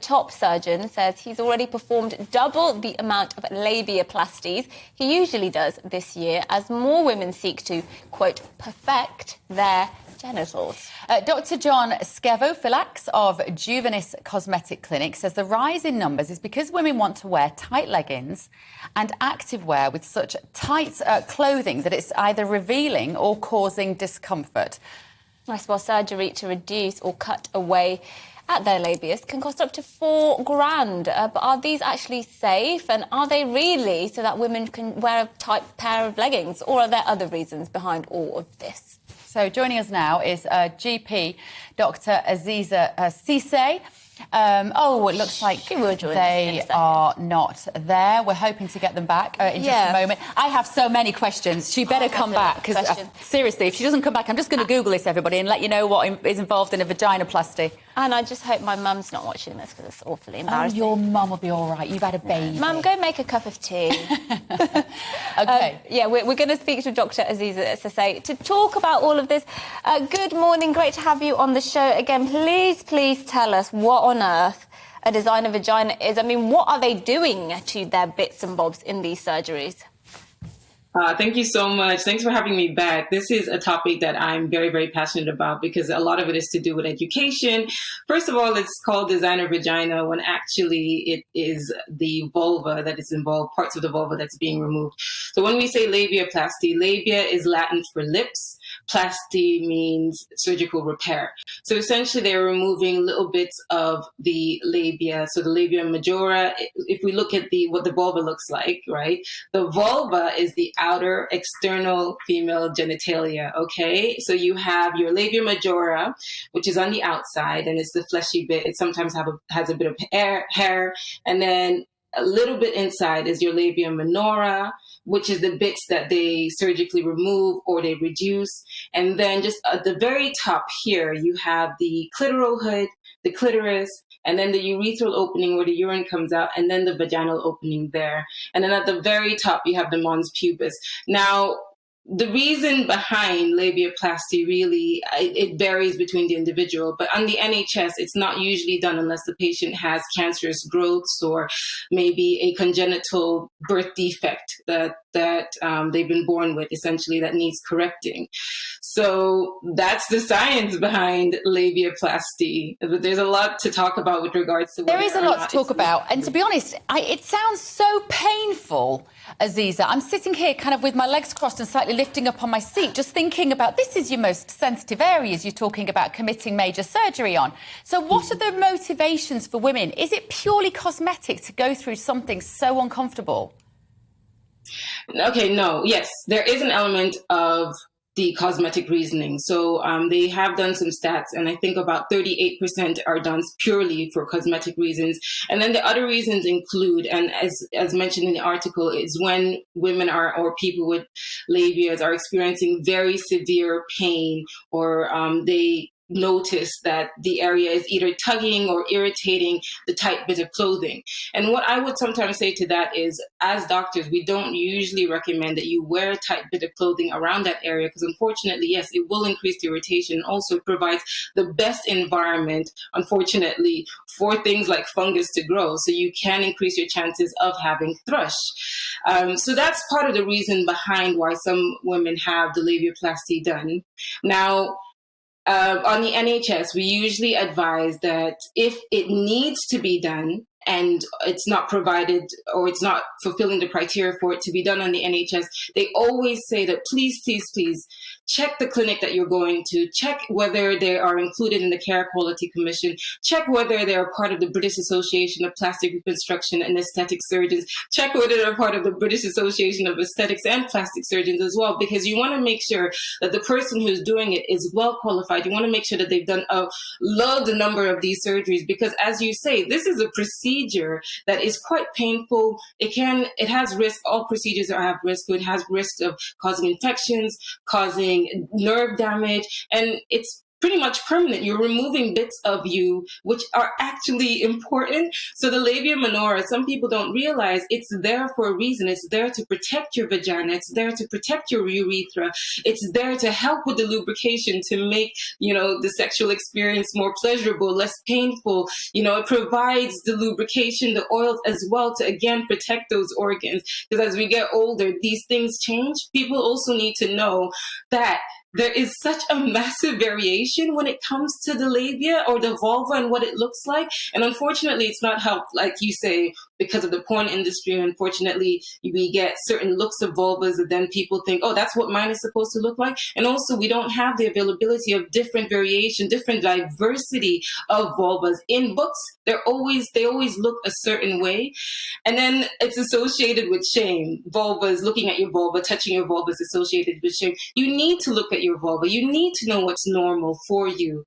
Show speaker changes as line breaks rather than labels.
top surgeon says he's already performed double the amount of labiaplasties he usually does this year as more women seek to, quote, perfect their genitals.
Dr. John Skevofilax of Juvenis Cosmetic Clinic says the rise in numbers is because women want to wear tight leggings and activewear with such tight clothing that it's either revealing or causing discomfort.
Nice, well, surgery to reduce or cut away at their labias can cost up to $4,000. But are these actually safe? And are they really so that women can wear a tight pair of leggings? Or are there other reasons behind all of this?
So joining us now is GP Dr. Aziza Sesay. It looks like they are not there. We're hoping to get them back in just a moment. I have so many questions. She better come back, because seriously, if she doesn't come back, I'm just going to Google this, everybody, and let you know what is involved in a vaginoplasty.
And I just hope my mum's not watching this, because it's awfully embarrassing.
Oh, your mum will be all right. You've had a baby.
Mum, go make a cup of tea.
OK.
We're going to speak to Dr. Aziza Sesay to talk about all of this. Good morning. Great to have you on the show again. Please tell us what on earth a designer vagina is. I mean, what are they doing to their bits and bobs in these surgeries?
Thank you so much. Thanks for having me back. This is a topic that I'm very, very passionate about because a lot of it is to do with education. First of all, it's called designer vagina when actually it is the vulva that is involved, parts of the vulva that's being removed. So when we say labiaplasty, labia is Latin for lips. Plasty means surgical repair. So essentially they're removing little bits of the labia. So the labia majora, if we look at what the vulva looks like, right? The vulva is the outer external female genitalia, okay? So you have your labia majora, which is on the outside, and it's the fleshy bit. It sometimes has a bit of hair, and then a little bit inside is your labia minora, which is the bits that they surgically remove or they reduce. And then just at the very top here, you have the clitoral hood, the clitoris, and then the urethral opening where the urine comes out, and then the vaginal opening there. And then at the very top, you have the mons pubis. Now, the reason behind labiaplasty really, it varies between the individual, but on the NHS, it's not usually done unless the patient has cancerous growths or maybe a congenital birth defect that they've been born with, essentially, that needs correcting. So that's the science behind labiaplasty. There's a lot to talk about with regards to
there is a lot to talk about. And to be honest, it sounds so painful, Aziza. I'm sitting here kind of with my legs crossed and slightly lifting up on my seat, just thinking about this is your most sensitive areas you're talking about committing major surgery on. So what are the motivations for women? Is it purely cosmetic to go through something so uncomfortable?
Okay, no, yes, there is an element of the cosmetic reasoning. So they have done some stats, and I think about 38% are done purely for cosmetic reasons. And then the other reasons include, and as mentioned in the article, is when women or people with labias are experiencing very severe pain, or they notice that the area is either tugging or irritating the tight bit of clothing. And what I would sometimes say to that is, as doctors, we don't usually recommend that you wear a tight bit of clothing around that area, because unfortunately, yes, it will increase the irritation. Also, it provides the best environment, unfortunately, for things like fungus to grow. So you can increase your chances of having thrush. So that's part of the reason behind why some women have the labiaplasty done. Now, on the NHS, we usually advise that if it needs to be done and it's not provided or it's not fulfilling the criteria for it to be done on the NHS, they always say that please check the clinic that you're going to, check whether they are included in the Care Quality Commission, check whether they're part of the British Association of Plastic Reconstruction and Aesthetic Surgeons, check whether they're part of the British Association of Aesthetics and Plastic Surgeons as well, because you want to make sure that the person who's doing it is well qualified. You want to make sure that they've done a low number of these surgeries, because as you say, this is a procedure that is quite painful. It has risk. All procedures have risk. It has risk of causing infections, causing nerve damage, and it's pretty much permanent. You're removing bits of you which are actually important. So the labia minora, some people don't realize it's there for a reason. It's there to protect your vagina. It's there to protect your urethra. It's there to help with the lubrication, to make, the sexual experience more pleasurable, less painful. It provides the lubrication, the oils as well, to again protect those organs. Because as we get older, these things change. People also need to know that there is such a massive variation when it comes to the labia or the vulva and what it looks like. And unfortunately, it's not helped, like you say, because of the porn industry. Unfortunately, we get certain looks of vulvas and then people think, oh, that's what mine is supposed to look like. And also, we don't have the availability of different variation, different diversity of vulvas. In books, they always look a certain way. And then it's associated with shame. Vulvas, looking at your vulva, touching your vulva is associated with shame. You need to look at your vulva. You need to know what's normal for you.